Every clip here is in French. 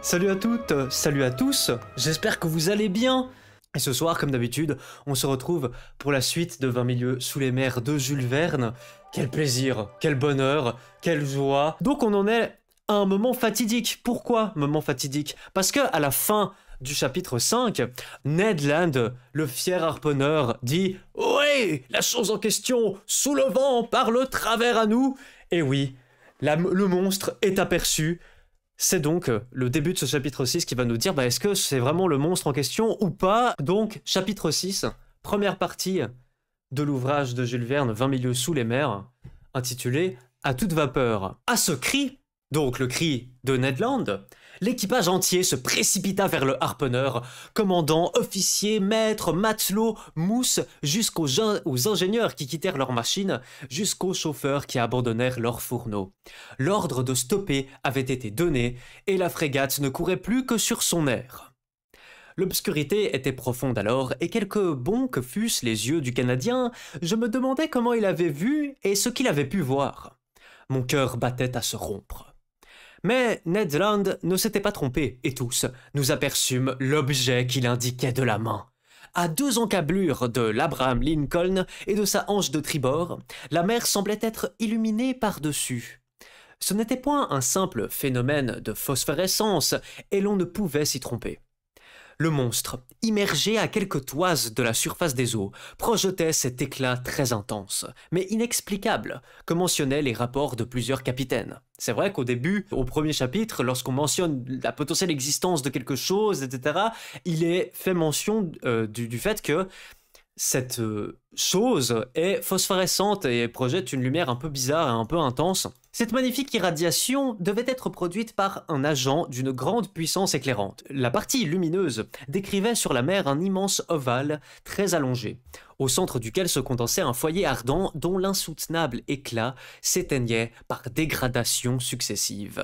Salut à toutes, salut à tous, j'espère que vous allez bien. Et ce soir, comme d'habitude, on se retrouve pour la suite de 20 milieux sous les mers de Jules Verne. Quel plaisir, quel bonheur, quelle joie. Donc on en est à un moment fatidique. Pourquoi moment fatidique? Parce que à la fin du chapitre 5, Ned Land, le fier harponneur, dit « Oui, la chose en question, sous le vent, par le travers à nous !» Et oui, le monstre est aperçu. C'est donc le début de ce chapitre 6 qui va nous dire est-ce que c'est vraiment le monstre en question ou pas. Donc, chapitre 6, première partie de l'ouvrage de Jules Verne, 20 milieux sous les mers, intitulé « À toute vapeur ». À ce cri, donc le cri de Ned Land, l'équipage entier se précipita vers le harponneur, commandant, officiers, maîtres, matelots, mousses, aux ingénieurs qui quittèrent leur machine, jusqu'aux chauffeurs qui abandonnèrent leurs fourneaux. L'ordre de stopper avait été donné, et la frégate ne courait plus que sur son air. L'obscurité était profonde alors, et quelque bons que fussent les yeux du Canadien, je me demandais comment il avait vu et ce qu'il avait pu voir. Mon cœur battait à se rompre. Mais Ned Land ne s'était pas trompé, et tous, nous aperçûmes l'objet qu'il indiquait de la main. À 2 encablures de l'Abraham Lincoln et de sa hanche de tribord, la mer semblait être illuminée par-dessus. Ce n'était point un simple phénomène de phosphorescence, et l'on ne pouvait s'y tromper. Le monstre, immergé à quelques toises de la surface des eaux, projetait cet éclat très intense, mais inexplicable, que mentionnaient les rapports de plusieurs capitaines. C'est vrai qu'au début, au premier chapitre, lorsqu'on mentionne la potentielle existence de quelque chose, etc., il est fait mention du fait que cette chose est phosphorescente et projette une lumière un peu bizarre et un peu intense. Cette magnifique irradiation devait être produite par un agent d'une grande puissance éclairante. La partie lumineuse décrivait sur la mer un immense ovale très allongé, au centre duquel se condensait un foyer ardent dont l'insoutenable éclat s'éteignait par dégradations successives.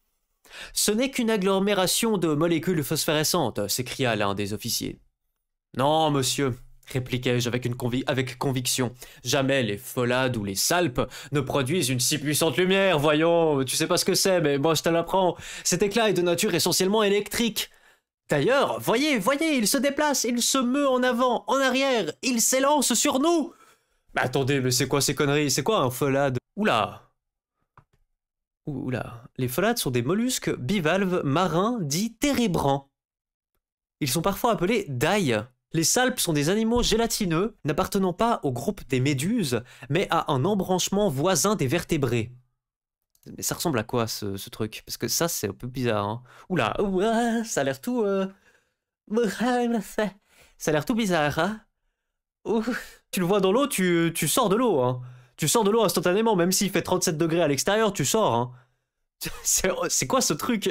« Ce n'est qu'une agglomération de molécules phosphorescentes », s'écria l'un des officiers. « Non, monsieur », répliquai-je avec conviction. Jamais les Folades ou les Salpes ne produisent une si puissante lumière, voyons, tu sais pas ce que c'est, mais moi je te l'apprends. Cet éclat est de nature essentiellement électrique. D'ailleurs, voyez, il se déplace, il se meut en avant, en arrière, il s'élance sur nous. Mais attendez, mais c'est quoi ces conneries? C'est quoi un Folade? Oula. Les Folades sont des mollusques bivalves marins dits térébrants. Ils sont parfois appelés dailles. Les salpes sont des animaux gélatineux, n'appartenant pas au groupe des méduses, mais à un embranchement voisin des vertébrés. Mais ça ressemble à quoi, ce truc? Parce que ça, c'est un peu bizarre, hein. Oula, ça a l'air tout... Ça a l'air tout bizarre, hein. Tu le vois dans l'eau, tu sors de l'eau, hein. Tu sors de l'eau instantanément, même s'il fait 37 degrés à l'extérieur, tu sors, hein. C'est quoi ce truc?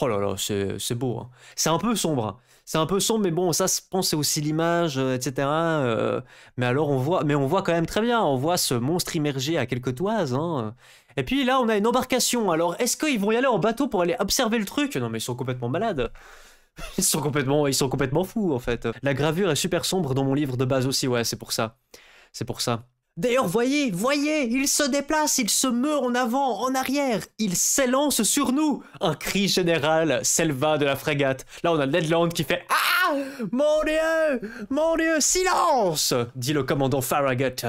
Oh là là, c'est beau, hein. C'est un peu sombre. C'est un peu sombre, mais bon, ça, je pense, c'est aussi l'image, etc. Mais alors, on voit quand même très bien. On voit ce monstre immergé à quelques toises, hein. Et puis là, on a une embarcation. Alors, est-ce qu'ils vont y aller en bateau pour aller observer le truc? Non, mais ils sont complètement malades. Ils sont complètement fous, en fait. La gravure est super sombre dans mon livre de base aussi, ouais, c'est pour ça. C'est pour ça. D'ailleurs, voyez, il se déplace, il se meut en avant, en arrière, il s'élance sur nous. Un cri général s'éleva de la frégate. Là, on a Ned Land qui fait « Ah! Mon Dieu, silence !» dit le commandant Farragut.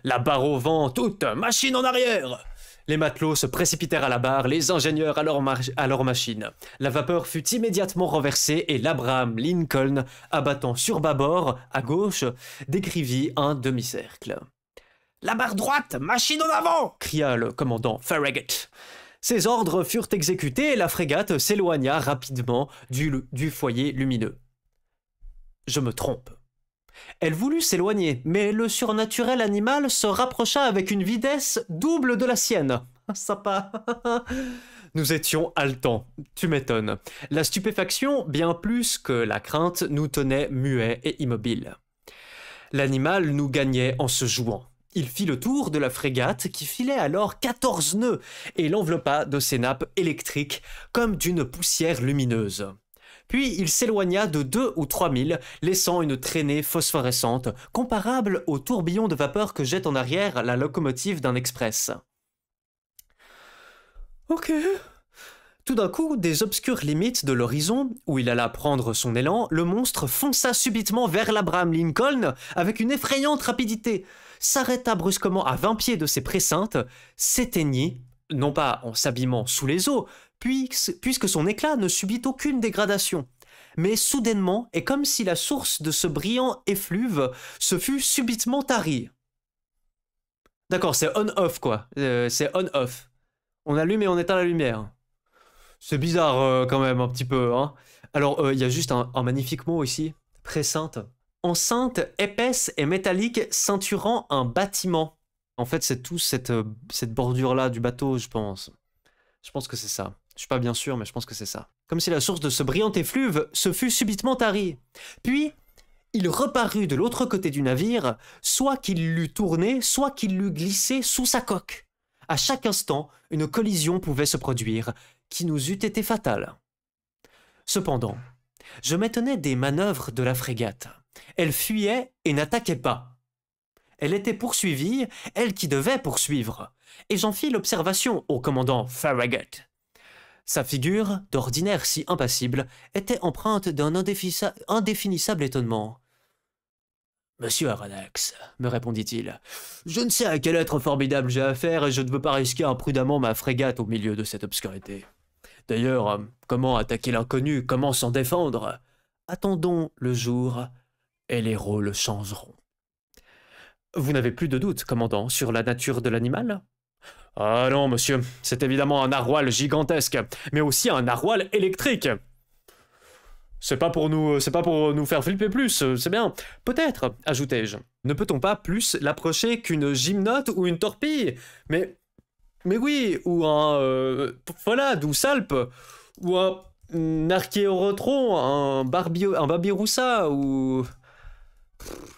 La barre au vent, toute machine en arrière. Les matelots se précipitèrent à la barre, les ingénieurs à leur machine. La vapeur fut immédiatement renversée et l'Abraham Lincoln, abattant sur bâbord, à gauche, décrivit un demi-cercle. « La barre droite, machine en avant !» cria le commandant Farragut. Ses ordres furent exécutés et la frégate s'éloigna rapidement du foyer lumineux. Je me trompe. Elle voulut s'éloigner, mais le surnaturel animal se rapprocha avec une vitesse double de la sienne. Sympa. Nous étions haletants, tu m'étonnes. La stupéfaction, bien plus que la crainte, nous tenait muets et immobiles. L'animal nous gagnait en se jouant. Il fit le tour de la frégate qui filait alors 14 nœuds et l'enveloppa de ses nappes électriques comme d'une poussière lumineuse. Puis il s'éloigna de 2 ou 3 milles, laissant une traînée phosphorescente comparable au tourbillon de vapeur que jette en arrière la locomotive d'un express. Ok, Tout d'un coup, des obscures limites de l'horizon, où il alla prendre son élan, le monstre fonça subitement vers l'Abraham Lincoln avec une effrayante rapidité, s'arrêta brusquement à 20 pieds de ses précintes, s'éteignit, non pas en s'abîmant sous les eaux, puisque son éclat ne subit aucune dégradation, mais soudainement, et comme si la source de ce brillant effluve se fût subitement tarie. D'accord, c'est on-off quoi, c'est on-off. On allume et on éteint la lumière. C'est bizarre quand même un petit peu, hein. Alors, il y a juste un magnifique mot ici, préceinte. Enceinte épaisse et métallique ceinturant un bâtiment. En fait, c'est tout cette bordure-là du bateau, je pense. Je pense que c'est ça. Je suis pas bien sûr, mais je pense que c'est ça. Comme si la source de ce brillant effluve se fût subitement tarie. Puis, il reparut de l'autre côté du navire, soit qu'il l'eût tourné, soit qu'il l'eût glissé sous sa coque. À chaque instant, une collision pouvait se produire, qui nous eût été fatale. Cependant, je m'étonnais des manœuvres de la frégate. Elle fuyait et n'attaquait pas. Elle était poursuivie, elle qui devait poursuivre, et j'en fis l'observation au commandant Farragut. Sa figure, d'ordinaire si impassible, était empreinte d'un indéfinissable étonnement. « Monsieur Aronnax, me répondit-il, je ne sais à quel être formidable j'ai affaire et je ne veux pas risquer imprudemment ma frégate au milieu de cette obscurité. D'ailleurs, comment attaquer l'inconnu, comment s'en défendre? Attendons le jour et les rôles changeront. » Vous n'avez plus de doute, commandant, sur la nature de l'animal? Ah non, monsieur, c'est évidemment un narwal gigantesque, mais aussi un narwal électrique. C'est pas pour nous faire flipper plus, c'est bien. Peut-être, ajoutai-je. Ne peut-on pas plus l'approcher qu'une gymnote ou une torpille? Mais oui, ou un folade ou salpe, ou un archéorotron, un babiroussa, ou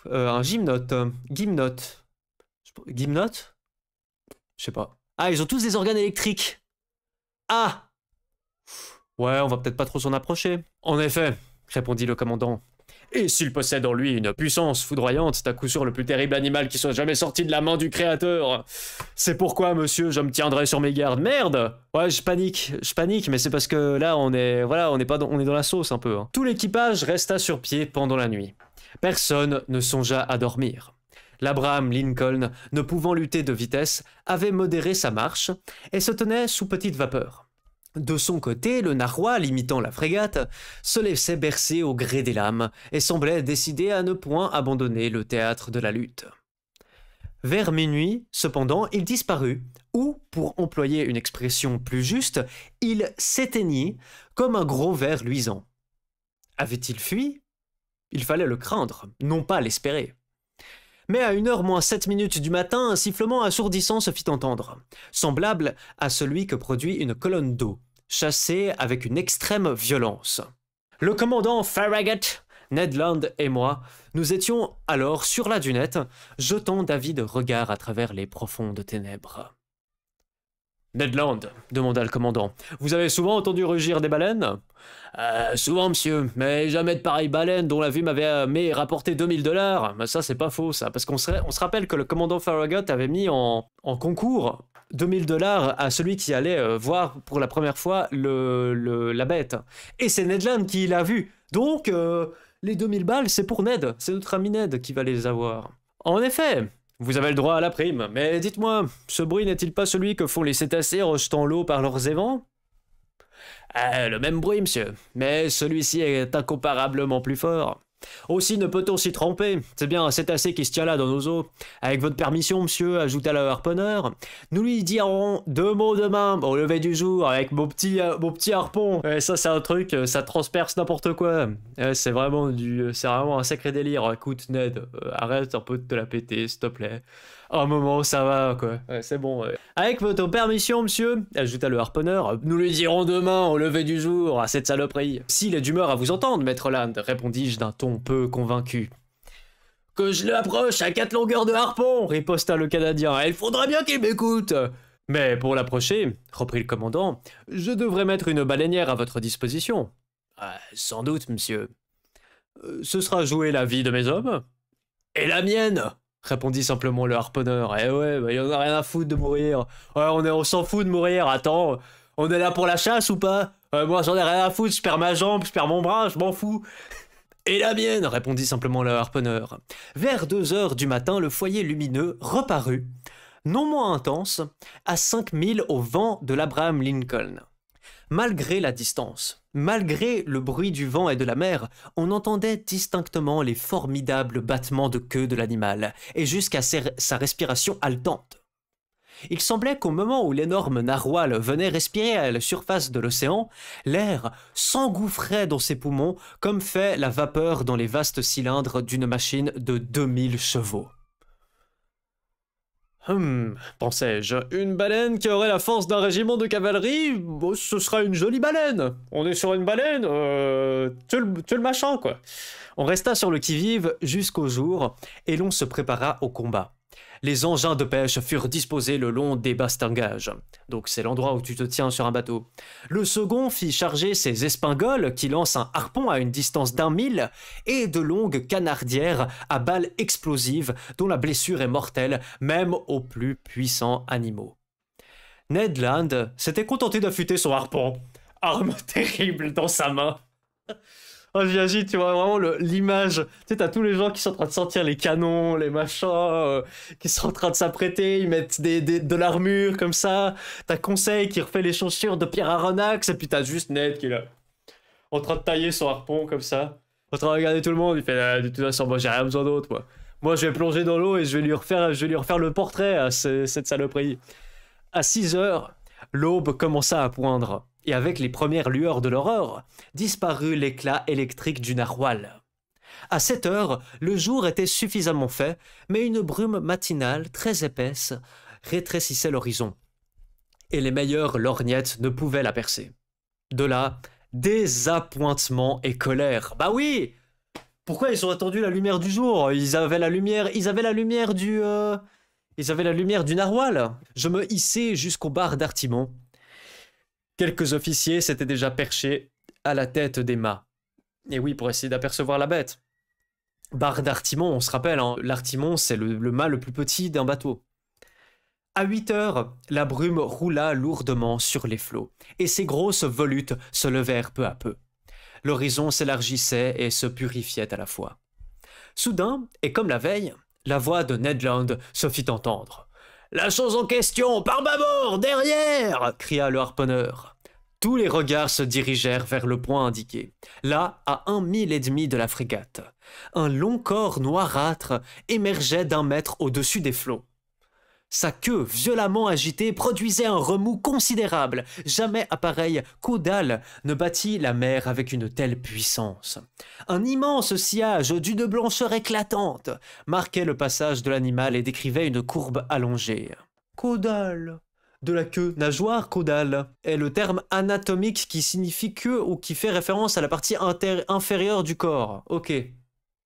un gymnote. Gymnote? Je sais pas. Ah, ils ont tous des organes électriques. Ah! Ouais, on va peut-être pas trop s'en approcher. En effet, répondit le commandant. Et s'il possède en lui une puissance foudroyante, c'est à coup sûr le plus terrible animal qui soit jamais sorti de la main du Créateur. C'est pourquoi, monsieur, je me tiendrai sur mes gardes. Merde! Ouais, je panique, mais c'est parce que là, on est dans la sauce un peu. Hein. Tout l'équipage resta sur pied pendant la nuit. Personne ne songea à dormir. L'Abraham Lincoln, ne pouvant lutter de vitesse, avait modéré sa marche et se tenait sous petite vapeur. De son côté, le narwal, imitant la frégate, se laissait bercer au gré des lames et semblait décidé à ne point abandonner le théâtre de la lutte. Vers minuit, cependant, il disparut, ou, pour employer une expression plus juste, il s'éteignit comme un gros ver luisant. Avait-il fui? Il fallait le craindre, non pas l'espérer. Mais à 1h moins 7 minutes du matin, un sifflement assourdissant se fit entendre, semblable à celui que produit une colonne d'eau, chassée avec une extrême violence. Le commandant Farragut, Ned Land et moi, nous étions alors sur la dunette, jetant d'avides regards à travers les profondes ténèbres. « Ned Land, demanda le commandant, vous avez souvent entendu rugir des baleines ?»« Souvent, monsieur, mais jamais de pareilles baleines dont la vue m'avait rapporté $2000. Mais ça, c'est pas faux, ça, parce qu'on se rappelle que le commandant Farragut avait mis en concours $2000 à celui qui allait voir pour la première fois la bête. Et c'est Ned Land qui l'a vu. Donc, les 2000 balles, c'est pour Ned. C'est notre ami Ned qui va les avoir. En effet, vous avez le droit à la prime, mais dites-moi, ce bruit n'est-il pas celui que font les cétacés rejetant l'eau par leurs évents? Le même bruit, monsieur, mais celui-ci est incomparablement plus fort. Aussi ne peut-on s'y tromper, c'est bien un cétacé qui se tient là dans nos eaux. Avec votre permission, monsieur, ajouta le harponneur, nous lui dirons 2 mots demain au lever du jour avec mon petit harpon. Ça c'est un truc, ça transperce n'importe quoi. C'est vraiment un sacré délire. Écoute Ned, arrête un peu de te la péter s'il te plaît. Un moment, ça va quoi, c'est bon. Avec votre permission, monsieur, ajouta le harponneur, nous lui dirons demain au lever du jour à cette saloperie. S'il est d'humeur à vous entendre, maître Land, répondis-je d'un ton peu convaincu. Que je l'approche à 4 longueurs de harpon, riposta le Canadien, il faudra bien qu'il m'écoute. Mais pour l'approcher, reprit le commandant, je devrais mettre une baleinière à votre disposition. Sans doute, monsieur. Ce sera jouer la vie de mes hommes. Et la mienne, répondit simplement le harponneur. Eh ouais, il y en a rien à foutre de mourir. Ouais, on s'en fout de mourir, attends. On est là pour la chasse ou pas? Moi j'en ai rien à foutre, je perds ma jambe, je perds mon bras, je m'en fous. Et la mienne, répondit simplement le harponneur. Vers 2 heures du matin, le foyer lumineux reparut, non moins intense, à 5000 au vent de l'Abraham Lincoln. Malgré la distance, malgré le bruit du vent et de la mer, on entendait distinctement les formidables battements de queue de l'animal, et jusqu'à sa respiration haletante. Il semblait qu'au moment où l'énorme narwhal venait respirer à la surface de l'océan, l'air s'engouffrait dans ses poumons comme fait la vapeur dans les vastes cylindres d'une machine de 2000 chevaux. Pensais-je, une baleine qui aurait la force d'un régiment de cavalerie, bon, ce sera une jolie baleine. On est sur une baleine, tu le machin, quoi. On resta sur le qui-vive jusqu'au jour, et l'on se prépara au combat. Les engins de pêche furent disposés le long des bastingages. Donc c'est l'endroit où tu te tiens sur un bateau. Le second fit charger ses espingoles qui lancent un harpon à une distance d'1 mille et de longues canardières à balles explosives dont la blessure est mortelle même aux plus puissants animaux. Ned Land s'était contenté d'affûter son harpon, arme terrible dans sa main. Oh, j'imagine, tu vois vraiment l'image. Tu sais, t'as tous les gens qui sont en train de sortir les canons, les machins, qui sont en train de s'apprêter, ils mettent de l'armure comme ça. T'as Conseil qui refait les chaussures de Pierre Aronnax, et puis t'as juste Ned qui est là, en train de tailler son harpon comme ça, en train de regarder tout le monde. Il fait, de toute façon, moi j'ai rien besoin d'autre, moi. Moi je vais plonger dans l'eau et je vais lui refaire le portrait à cette saloperie. À 6 heures, l'aube commença à poindre. Et avec les premières lueurs de l'aurore, disparut l'éclat électrique du narwhal. À 7 heures, le jour était suffisamment fait, mais une brume matinale très épaisse rétrécissait l'horizon. Et les meilleures lorgnettes ne pouvaient la percer. De là, désappointement et colère. Bah oui! Pourquoi ils ont attendu la lumière du jour? Ils avaient la lumière du narwhal. Je me hissai jusqu'au bar d'artimon. Quelques officiers s'étaient déjà perchés à la tête des mâts. Et oui, pour essayer d'apercevoir la bête. Barre d'artimon, on se rappelle, hein, l'artimon, c'est le mât le plus petit d'un bateau. À 8 heures, la brume roula lourdement sur les flots, et ses grosses volutes se levèrent peu à peu. L'horizon s'élargissait et se purifiait à la fois. Soudain, et comme la veille, la voix de Ned Land se fit entendre. « La chose en question, par bâbord, derrière !» cria le harponneur. Tous les regards se dirigèrent vers le point indiqué, là, à 1 mille et demi de la frégate. Un long corps noirâtre émergeait d'1 mètre au-dessus des flots. Sa queue violemment agitée produisait un remous considérable. Jamais appareil caudal ne battit la mer avec une telle puissance. Un immense sillage d'une blancheur éclatante marquait le passage de l'animal et décrivait une courbe allongée. Caudal. De la queue, nageoire caudale, est le terme anatomique qui signifie queue ou qui fait référence à la partie inférieure du corps. Ok.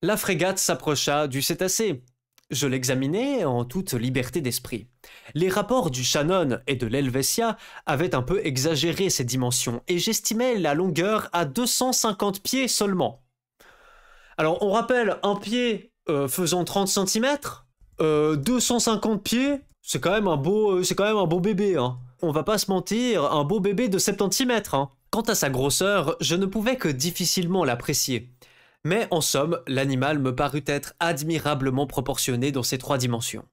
La frégate s'approcha du cétacé. Je l'examinai en toute liberté d'esprit. Les rapports du Shannon et de l'Helvetia avaient un peu exagéré ses dimensions et j'estimais la longueur à 250 pieds seulement. Alors on rappelle un pied faisant 30 cm, 250 pieds, c'est quand même un beau bébé, hein. On va pas se mentir, un beau bébé de 70 cm, hein. Quant à sa grosseur, je ne pouvais que difficilement l'apprécier. Mais en somme, l'animal me parut être admirablement proportionné dans ses 3 dimensions.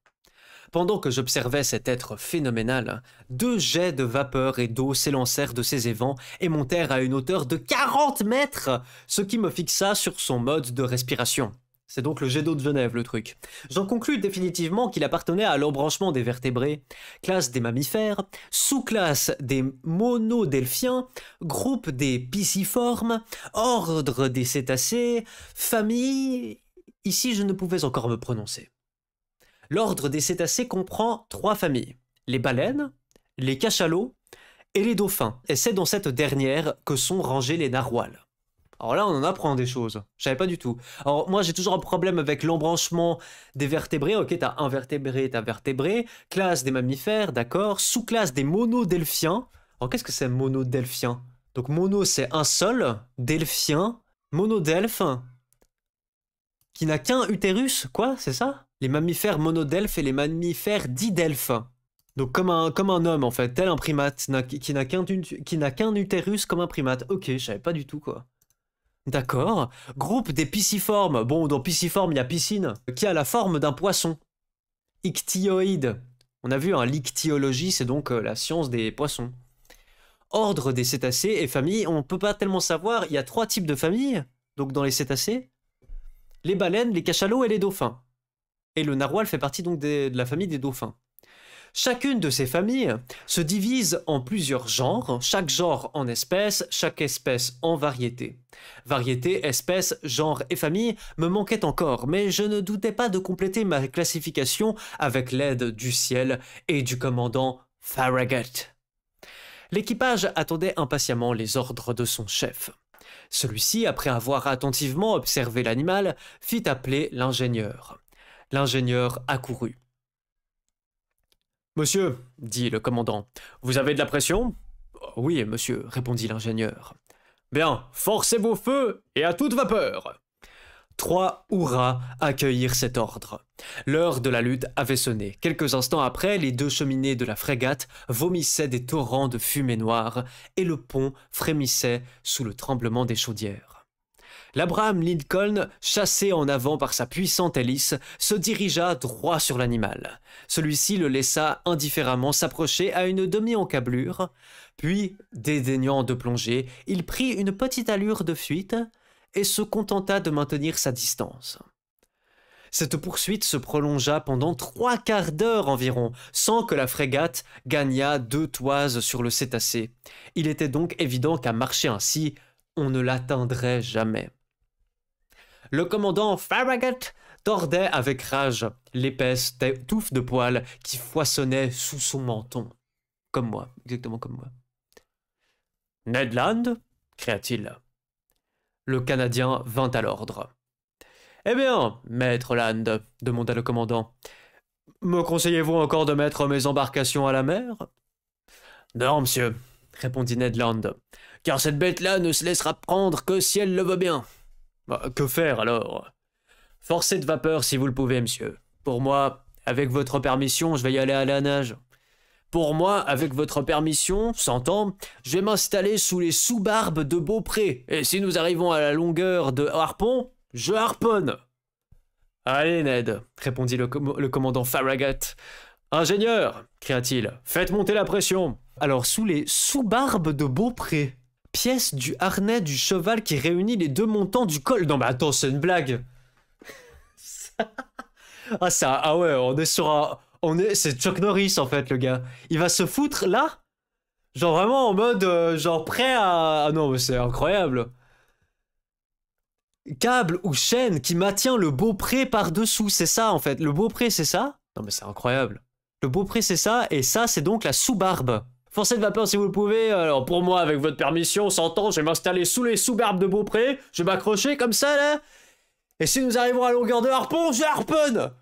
Pendant que j'observais cet être phénoménal, 2 jets de vapeur et d'eau s'élancèrent de ses évents et montèrent à une hauteur de 40 mètres, ce qui me fixa sur son mode de respiration. C'est donc le jet d'eau de Genève, le truc. J'en conclus définitivement qu'il appartenait à l'embranchement des vertébrés, classe des mammifères, sous-classe des monodelphiens, groupe des pisciformes, ordre des cétacés, famille... Ici, je ne pouvais encore me prononcer. L'ordre des cétacés comprend 3 familles, les baleines, les cachalots et les dauphins, et c'est dans cette dernière que sont rangés les narwhals. Alors là, on en apprend des choses. Je savais pas du tout. Alors moi, j'ai toujours un problème avec l'embranchement des vertébrés. Ok, t'as invertébrés, t'as vertébrés. Classe des mammifères, d'accord. Sous-classe des monodelphiens. Alors qu'est-ce que c'est monodelphien? Donc mono, c'est un seul. Delphien. Monodelphe. Qui n'a qu'un utérus, quoi, c'est ça? Les mammifères monodelphes et les mammifères didelphes. Donc comme un homme en fait, tel un primate, qui n'a qu'un utérus comme un primate. Ok, je savais pas du tout quoi. D'accord. Groupe des pisciformes. Bon, dans pisciforme, il y a piscine, qui a la forme d'un poisson. Ichthyoïde. On a vu, hein, l'ichthyologie, c'est donc la science des poissons. Ordre des cétacés et famille, on peut pas tellement savoir, il y a 3 types de familles, donc dans les cétacés. Les baleines, les cachalots et les dauphins. Et le narwal fait partie donc de la famille des dauphins. Chacune de ces familles se divise en plusieurs genres, chaque genre en espèces, chaque espèce en variétés. Variété, espèce, genre et famille me manquaient encore, mais je ne doutais pas de compléter ma classification avec l'aide du ciel et du commandant Farragut. L'équipage attendait impatiemment les ordres de son chef. Celui-ci, après avoir attentivement observé l'animal, fit appeler l'ingénieur. L'ingénieur accourut. « Monsieur, dit le commandant, vous avez de la pression ?»« Oui, monsieur, répondit l'ingénieur. »« Bien, forcez vos feux et à toute vapeur !» 3 hurrahs accueillirent cet ordre. L'heure de la lutte avait sonné. Quelques instants après, les 2 cheminées de la frégate vomissaient des torrents de fumée noire et le pont frémissait sous le tremblement des chaudières. L'Abraham Lincoln, chassé en avant par sa puissante hélice, se dirigea droit sur l'animal. Celui-ci le laissa indifféremment s'approcher à une demi-encablure, puis, dédaignant de plonger, il prit une petite allure de fuite et se contenta de maintenir sa distance. Cette poursuite se prolongea pendant 3 quarts d'heure environ, sans que la frégate gagnât 2 toises sur le cétacé. Il était donc évident qu'à marcher ainsi, on ne l'atteindrait jamais. Le commandant Farragut tordait avec rage l'épaisse touffe de poils qui foisonnait sous son menton. Comme moi, exactement comme moi. « Ned Land » cria-t-il. Le Canadien vint à l'ordre. « Eh bien, maître Land, » demanda le commandant, « me conseillez-vous encore de mettre mes embarcations à la mer ?»« Non, monsieur, » répondit Ned Land, « car cette bête-là ne se laissera prendre que si elle le veut bien. » Que faire alors? Forcez de vapeur si vous le pouvez, monsieur. Pour moi, avec votre permission, je vais y aller à la nage. Pour moi, avec votre permission, s'entend, je vais m'installer sous les sous-barbes de Beaupré, et si nous arrivons à la longueur de harpon, je harponne. Allez, Ned, répondit le commandant Farragut. Ingénieur, cria-t-il, faites monter la pression. Alors, sous les sous-barbes de Beaupré, pièce du harnais du cheval qui réunit les 2 montants du col. Non mais attends, c'est une blague. Ah ouais, on est sur un... C'est Chuck Norris en fait, le gars. Il va se foutre là, genre vraiment en mode genre prêt à... Ah non mais c'est incroyable. Câble ou chaîne qui maintient le Beaupré par-dessous, c'est ça en fait. Le Beaupré c'est ça? Non mais c'est incroyable. Le Beaupré c'est ça, et ça c'est donc la sous-barbe. Forcez de vapeur si vous le pouvez. Alors pour moi, avec votre permission, s'entend, je vais m'installer sous les sous-barbes de Beaupré, je vais m'accrocher comme ça là, et si nous arrivons à longueur de harpon, je harponne.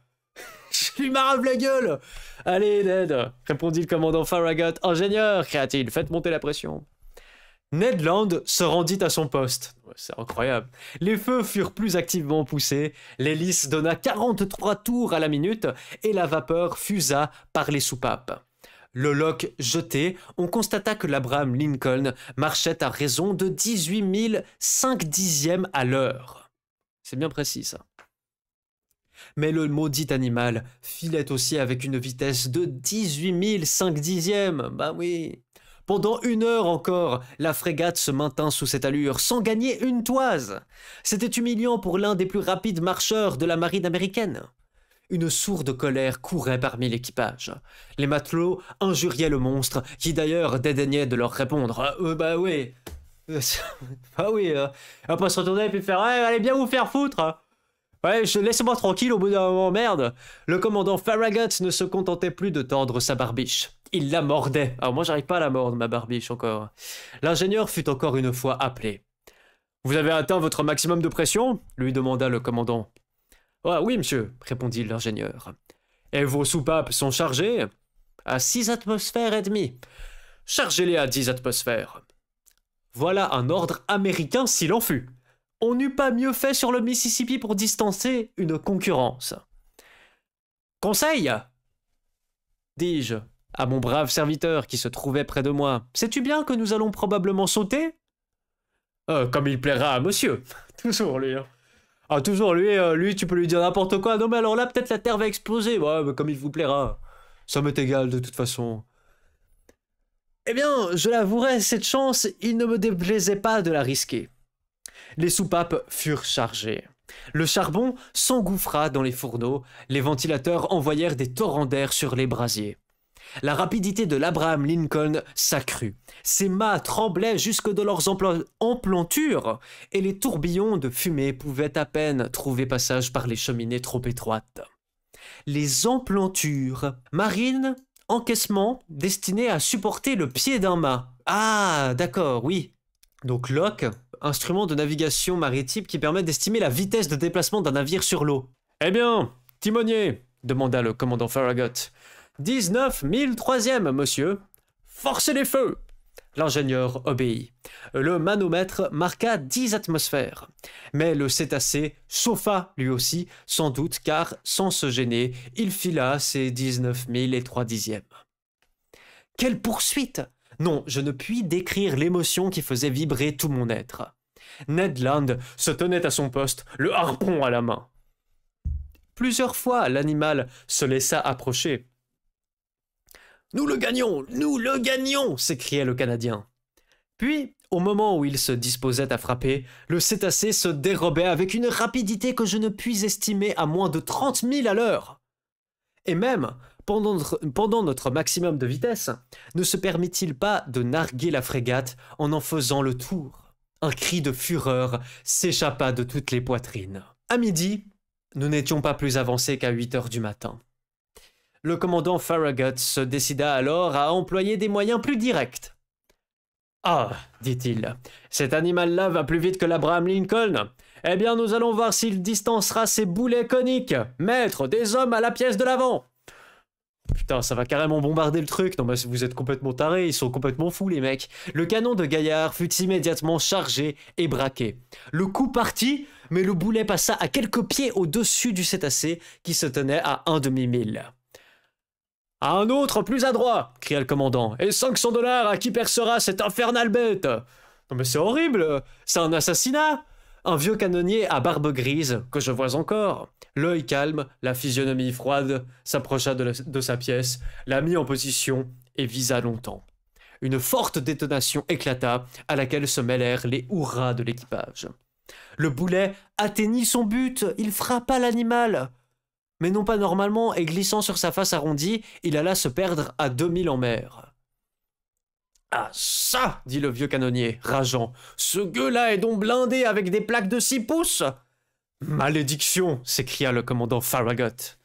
Je lui marave la gueule. Allez Ned, répondit le commandant Farragut. Ingénieur, cria-t-il, faites monter la pression. Ned Land se rendit à son poste. C'est incroyable. Les feux furent plus activement poussés, l'hélice donna 43 tours à la minute, et la vapeur fusa par les soupapes. Le loch jeté, on constata que l'Abraham Lincoln marchait à raison de 18 5 dixièmes à l'heure. C'est bien précis, ça. Mais le maudit animal filait aussi avec une vitesse de 18 5 dixièmes. Bah oui. Pendant 1 heure encore, la frégate se maintint sous cette allure, sans gagner une toise. C'était humiliant pour l'un des plus rapides marcheurs de la marine américaine. Une sourde colère courait parmi l'équipage. Les matelots injuriaient le monstre, qui d'ailleurs dédaignait de leur répondre. Bah oui. Bah oui. On peut se retourner et puis faire allez bien vous faire foutre. Ouais, laissez-moi tranquille au bout d'un moment, merde. Le commandant Farragut ne se contentait plus de tordre sa barbiche. Il la mordait. Alors moi, j'arrive pas à la mordre, ma barbiche, encore. L'ingénieur fut encore une fois appelé. « Vous avez atteint votre maximum de pression ?» lui demanda le commandant. « Ah oui, monsieur, » répondit l'ingénieur. « Et vos soupapes sont chargées ?»« À 6 atmosphères et demie. »« Chargez-les à 10 atmosphères. » Voilà un ordre américain s'il en fut. On n'eût pas mieux fait sur le Mississippi pour distancer une concurrence. « Conseil !» dis-je, à mon brave serviteur qui se trouvait près de moi. « Sais-tu bien que nous allons probablement sauter ?»« Comme il plaira à monsieur. » Toujours lui. Hein. Ah, toujours lui, tu peux lui dire n'importe quoi. Non, mais alors là, peut-être la Terre va exploser. Ouais, mais comme il vous plaira. Ça m'est égal, de toute façon. Eh bien, je l'avouerai, cette chance, il ne me déplaisait pas de la risquer. Les soupapes furent chargées. Le charbon s'engouffra dans les fourneaux, les ventilateurs envoyèrent des torrents d'air sur les brasiers. La rapidité de l'Abraham Lincoln s'accrut. Ses mâts tremblaient jusque de leurs emplantures, et les tourbillons de fumée pouvaient à peine trouver passage par les cheminées trop étroites. Les emplantures marines, encaissement destiné à supporter le pied d'un mât. Ah, d'accord, oui. Donc lock, instrument de navigation maritime qui permet d'estimer la vitesse de déplacement d'un navire sur l'eau. Eh bien, timonier, demanda le commandant Farragut. 19 003e, monsieur. Forcez les feux. L'ingénieur obéit. Le manomètre marqua 10 atmosphères. Mais le cétacé chauffa lui aussi, sans doute, car, sans se gêner, il fila ses 19 003 Quelle poursuite! Non, je ne puis décrire l'émotion qui faisait vibrer tout mon être. Ned Land se tenait à son poste, le harpon à la main. Plusieurs fois, l'animal se laissa approcher. « Nous le gagnons !» s'écriait le Canadien. Puis, au moment où il se disposait à frapper, le cétacé se dérobait avec une rapidité que je ne puis estimer à moins de 30 000 à l'heure. Et même, pendant notre maximum de vitesse, ne se permit-il pas de narguer la frégate en faisant le tour. Un cri de fureur s'échappa de toutes les poitrines. À midi, nous n'étions pas plus avancés qu'à 8 heures du matin. Le commandant Farragut se décida alors à employer des moyens plus directs. « Ah, dit-il, cet animal-là va plus vite que l'Abraham Lincoln. Eh bien, nous allons voir s'il distancera ses boulets coniques. Maître, des hommes à la pièce de l'avant !» Putain, ça va carrément bombarder le truc. Non, mais vous êtes complètement tarés, ils sont complètement fous, les mecs. Le canon de Gaillard fut immédiatement chargé et braqué. Le coup partit, mais le boulet passa à quelques pieds au-dessus du cétacé qui se tenait à un demi-mille. « À un autre plus adroit !» cria le commandant. « Et 500 $ à qui percera cette infernale bête !» Non mais c'est horrible, c'est un assassinat. Un vieux canonnier à barbe grise, que je vois encore, l'œil calme, la physionomie froide, s'approcha de sa pièce, la mit en position et visa longtemps. Une forte détonation éclata, à laquelle se mêlèrent les hurrahs de l'équipage. Le boulet atteignit son but, il frappa l'animal. Mais non pas normalement, et glissant sur sa face arrondie, il alla se perdre à 2000 en mer. « Ah ça !» dit le vieux canonnier, rageant. « Ce gueux-là est donc blindé avec des plaques de 6 pouces !»« Malédiction !» s'écria le commandant Farragut.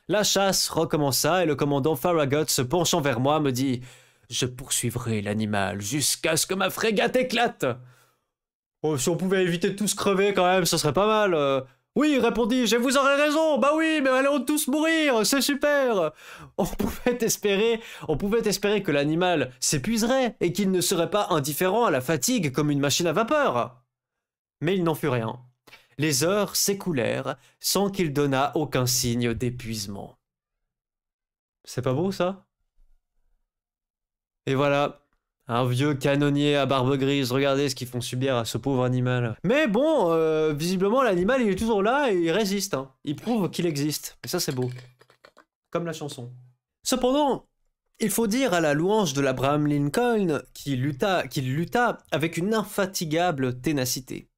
La chasse recommença et le commandant Farragut, se penchant vers moi, me dit « Je poursuivrai l'animal jusqu'à ce que ma frégate éclate !»« Oh, si on pouvait éviter de tous crever quand même, ce serait pas mal. Oui, répondis-je, et vous aurez raison, bah oui, mais allons tous mourir, c'est super. On pouvait espérer que l'animal s'épuiserait et qu'il ne serait pas indifférent à la fatigue comme une machine à vapeur. Mais il n'en fut rien. Les heures s'écoulèrent sans qu'il donnât aucun signe d'épuisement. C'est pas beau, ça? Et voilà. Un vieux canonnier à barbe grise, regardez ce qu'ils font subir à ce pauvre animal. Mais bon, visiblement l'animal il est toujours là et il résiste. Hein. Il prouve qu'il existe. Et ça c'est beau. Comme la chanson. Cependant, il faut dire à la louange de l'Abraham Lincoln qu'il lutta avec une infatigable ténacité.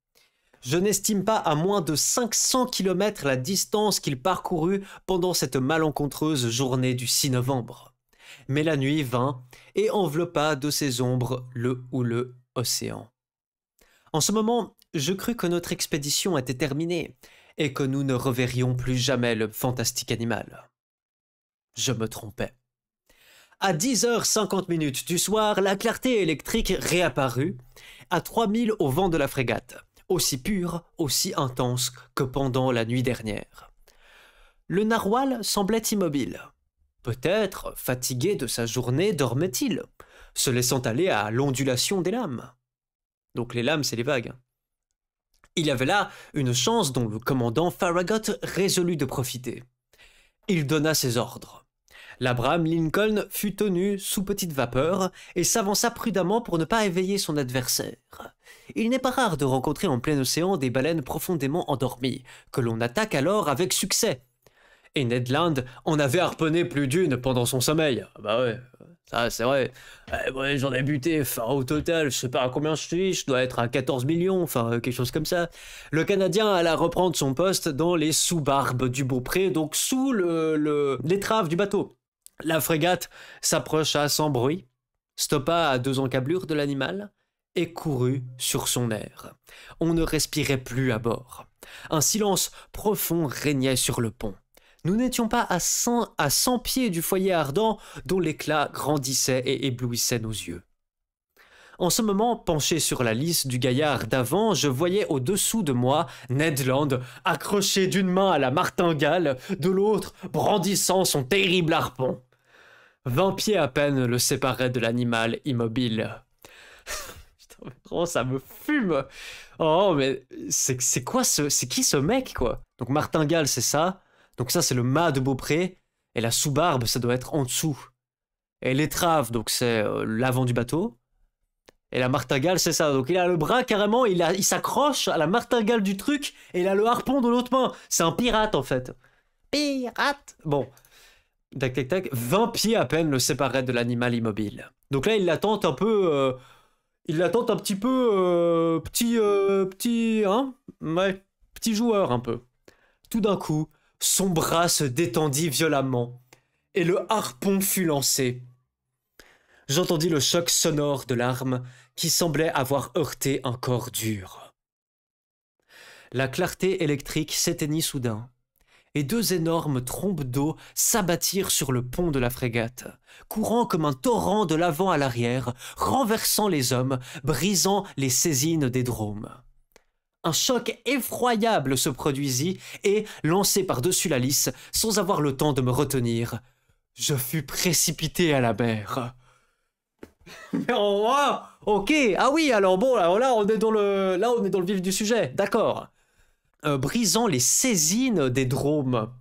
Je n'estime pas à moins de 500 km la distance qu'il parcourut pendant cette malencontreuse journée du 6 novembre. Mais la nuit vint et enveloppa de ses ombres le houleux océan. En ce moment, je crus que notre expédition était terminée et que nous ne reverrions plus jamais le fantastique animal. Je me trompais. À 10h50 du soir, la clarté électrique réapparut, à 3000 au vent de la frégate, aussi pure, aussi intense que pendant la nuit dernière. Le narwal semblait immobile. Peut-être, fatigué de sa journée, dormait-il, se laissant aller à l'ondulation des lames. Donc les lames, c'est les vagues. Il y avait là une chance dont le commandant Farragut résolut de profiter. Il donna ses ordres. L'Abraham Lincoln fut tenu sous petite vapeur et s'avança prudemment pour ne pas éveiller son adversaire. Il n'est pas rare de rencontrer en plein océan des baleines profondément endormies, que l'on attaque alors avec succès. Et Ned Land en avait harponné plus d'une pendant son sommeil. Bah ouais, ça c'est vrai. Ouais, j'en ai buté, enfin au total, je sais pas à combien je dois être à 14 millions, enfin quelque chose comme ça. Le Canadien alla reprendre son poste dans les sous-barbes du Beaupré, donc sous l'étrave du bateau. La frégate s'approcha sans bruit, stoppa à 2 encablures de l'animal et courut sur son air. On ne respirait plus à bord. Un silence profond régnait sur le pont. Nous n'étions pas à 100 pieds du foyer ardent dont l'éclat grandissait et éblouissait nos yeux. En ce moment, penché sur la lisse du gaillard d'avant, je voyais au-dessous de moi Ned Land, accroché d'une main à la martingale, de l'autre brandissant son terrible harpon. 20 pieds à peine le séparaient de l'animal immobile. Putain, mais vraiment, ça me fume. Oh, mais c'est qui ce mec, quoi? Donc martingale, c'est ça. Donc ça, c'est le mât de Beaupré. Et la sous-barbe, ça doit être en dessous. Et l'étrave, donc c'est l'avant du bateau. Et la martingale, c'est ça. Donc il a le bras carrément, il s'accroche à la martingale du truc et il a le harpon de l'autre main. C'est un pirate, en fait. Pirate. Bon. Tac, tac, tac. 20 pieds à peine le séparaient de l'animal immobile. Donc là, il l'attend un peu... il l'attend un petit peu... petit... Hein? Ouais. Petit joueur, un peu. Tout d'un coup... Son bras se détendit violemment, et le harpon fut lancé. J'entendis le choc sonore de l'arme qui semblait avoir heurté un corps dur. La clarté électrique s'éteignit soudain, et 2 énormes trombes d'eau s'abattirent sur le pont de la frégate, courant comme un torrent de l'avant à l'arrière, renversant les hommes, brisant les saisines des dromes. Un choc effroyable se produisit et, lancé par-dessus la lisse, sans avoir le temps de me retenir, je fus précipité à la mer. Oh, ok, ah oui, alors bon, alors là on est dans le vif du sujet, d'accord. Brisant les saisines des dromes.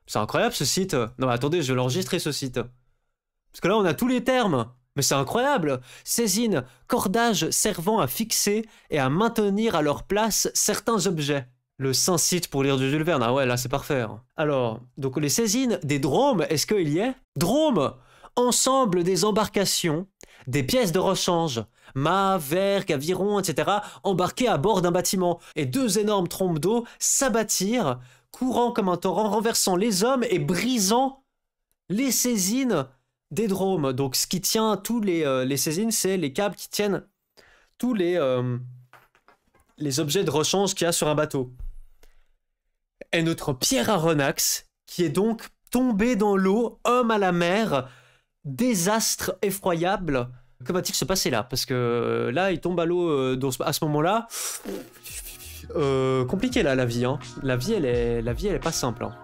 C'est incroyable ce site. Non mais attendez, je vais l'enregistrer ce site. Parce que là on a tous les termes. Mais c'est incroyable! Saisine, cordage servant à fixer et à maintenir à leur place certains objets. Le saint site pour lire du Jules Verne. Ah ouais, là c'est parfait. Alors, donc les saisines des dromes, est-ce qu'il y est? Drôme! Ensemble des embarcations, des pièces de rechange, mâts, vergues, avirons, etc., embarqués à bord d'un bâtiment. Et 2 énormes trompes d'eau s'abattirent, courant comme un torrent, renversant les hommes et brisant les saisines des dromes. Donc ce qui tient tous les saisines, c'est les câbles qui tiennent tous les objets de rechange qu'il y a sur un bateau. Et notre Pierre Aronnax, qui est donc tombé dans l'eau, homme à la mer, désastre effroyable. Que va-t-il se passer là? Parce que là, il tombe à l'eau à ce moment-là. Compliqué là, la vie. Hein. La vie, elle est pas simple. Hein.